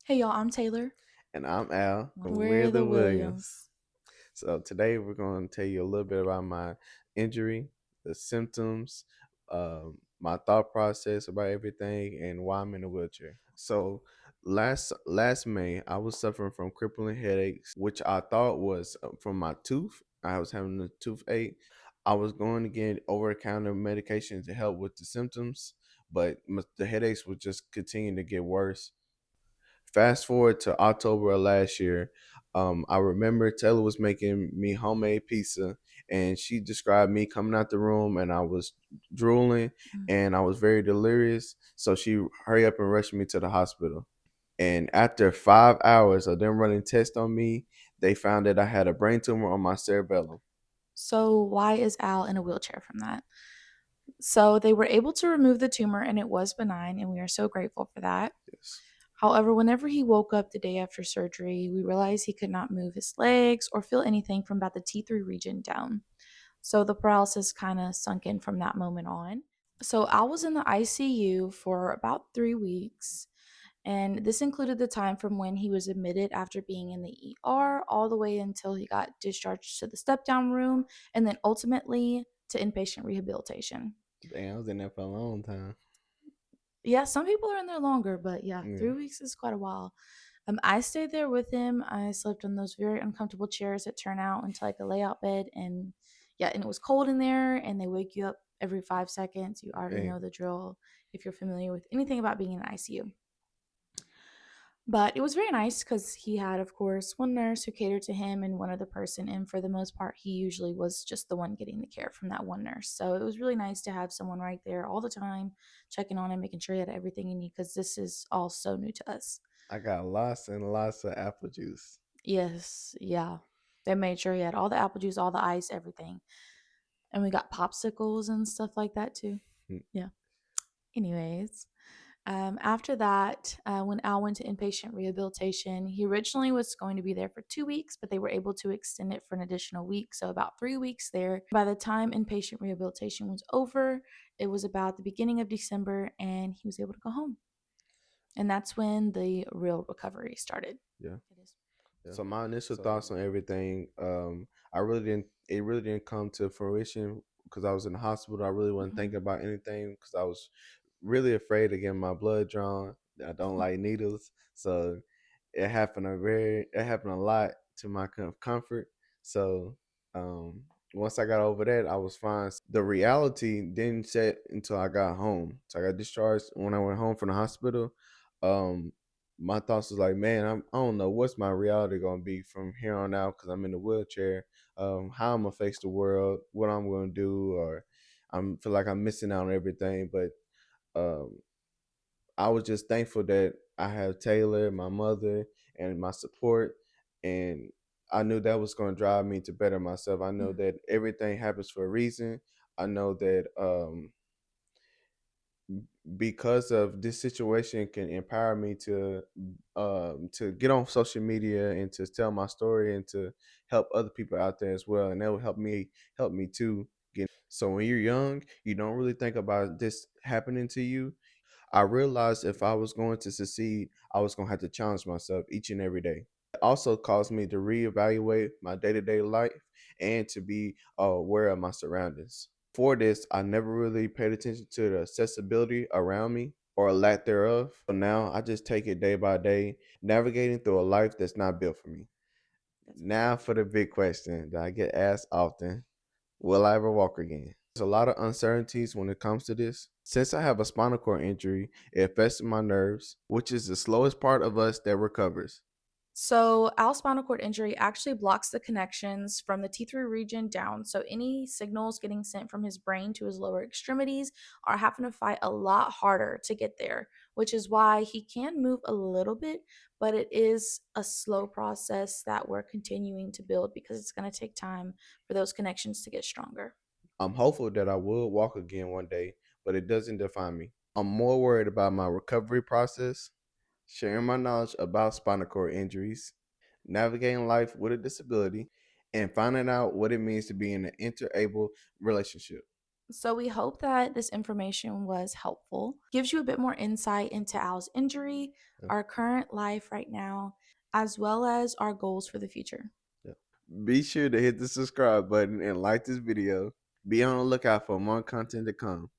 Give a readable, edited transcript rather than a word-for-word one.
Hey y'all, I'm Taylor. And I'm Al, and we're We're the the Williams. Williams. So today we're going to tell you a little bit about my injury, the symptoms, my thought process about everything, and why I'm in a wheelchair. So last May, I was suffering from crippling headaches, which I thought was from my tooth. I was having a toothache. I was going to get over-the-counter medication to help with the symptoms, but the headaches would just continue to get worse. Fast forward to October of last year. I remember Taylor was making me homemade pizza, and she described me coming out the room, and I was drooling, Mm. and I was very delirious. So she hurried up and rushed me to the hospital. And after 5 hours of them running tests on me, they found that I had a brain tumor on my cerebellum. So, why is Al in a wheelchair from that? So, they were able to remove the tumor and it was benign, and we are so grateful for that. Yes. However, whenever he woke up the day after surgery, we realized he could not move his legs or feel anything from about the T3 region down. So, the paralysis kind of sunk in from that moment on. So, Al was in the ICU for about 3 weeks. And this included the time from when he was admitted after being in the ER all the way until he got discharged to the step down room and then ultimately to inpatient rehabilitation. Damn, I was in there for a long time. Yeah, some people are in there longer, but yeah, Yeah. 3 weeks is quite a while. I stayed there with him. I slept on those very uncomfortable chairs that turn out into like a layout bed, and yeah, and it was cold in there, and they wake you up every 5 seconds. You already Hey, know the drill if you're familiar with anything about being in the ICU. But it was very nice because he had, of course, one nurse who catered to him and one other person. And for the most part, he usually was just the one getting the care from that one nurse. So it was really nice to have someone right there all the time, checking on him, making sure he had everything he needed because this is all so new to us. I got lots and lots of apple juice. Yes, yeah. They made sure he had all the apple juice, all the ice, everything. And we got popsicles and stuff like that too. Yeah. Anyways, after that, when Al went to inpatient rehabilitation, he originally was going to be there for 2 weeks, but they were able to extend it for an additional week. So, about 3 weeks there. By the time inpatient rehabilitation was over, it was about the beginning of December, and he was able to go home. And that's when the real recovery started. Yeah. It is. So my initial thoughts on everything, I really didn't. It really didn't come to fruition because I was in the hospital. I really wasn't thinking Mhm. about anything because I was really afraid of getting my blood drawn. I don't like needles, so it happened a lot to my comfort. So once I got over that, I was fine. The reality didn't set until I got home. So I got discharged when I went home from the hospital. Um, my thoughts was like, man, I don't know what's my reality gonna be from here on out because I'm in the wheelchair. How I'm gonna face the world, what I'm gonna do, or feel like I'm missing out on everything. But um, I was just thankful that I have Taylor, my mother, and my support, and I knew that was going to drive me to better myself. I know Mm. that everything happens for a reason. I know that because of this situation can empower me to get on social media and to tell my story and to help other people out there as well, and that will help me too. So when you're young, you don't really think about this happening to you. I realized if I was going to succeed, I was going to have to challenge myself each and every day. It also caused me to reevaluate my day to day life and to be aware of my surroundings. For this, I never really paid attention to the accessibility around me or lack thereof. So now I just take it day by day, navigating through a life that's not built for me. That's Now for the big question that I get asked often: will I ever walk again? There's a lot of uncertainties when it comes to this. Since I have a spinal cord injury, it affects my nerves, which is the slowest part of us that recovers. So, Al's spinal cord injury actually blocks the connections from the T3 region down. So, any signals getting sent from his brain to his lower extremities are having to fight a lot harder to get there, which is why he can move a little bit, but it is a slow process that we're continuing to build because it's going to take time for those connections to get stronger. I'm hopeful that I will walk again one day, but it doesn't define me. I'm more worried about my recovery process, sharing my knowledge about spinal cord injuries, navigating life with a disability, and finding out what it means to be in an interable relationship. So we hope that this information was helpful, gives you a bit more insight into Al's injury, Yeah, our current life right now, as well as our goals for the future. yeah. Be sure to hit the subscribe button and like this video. Be on the lookout for more content to come.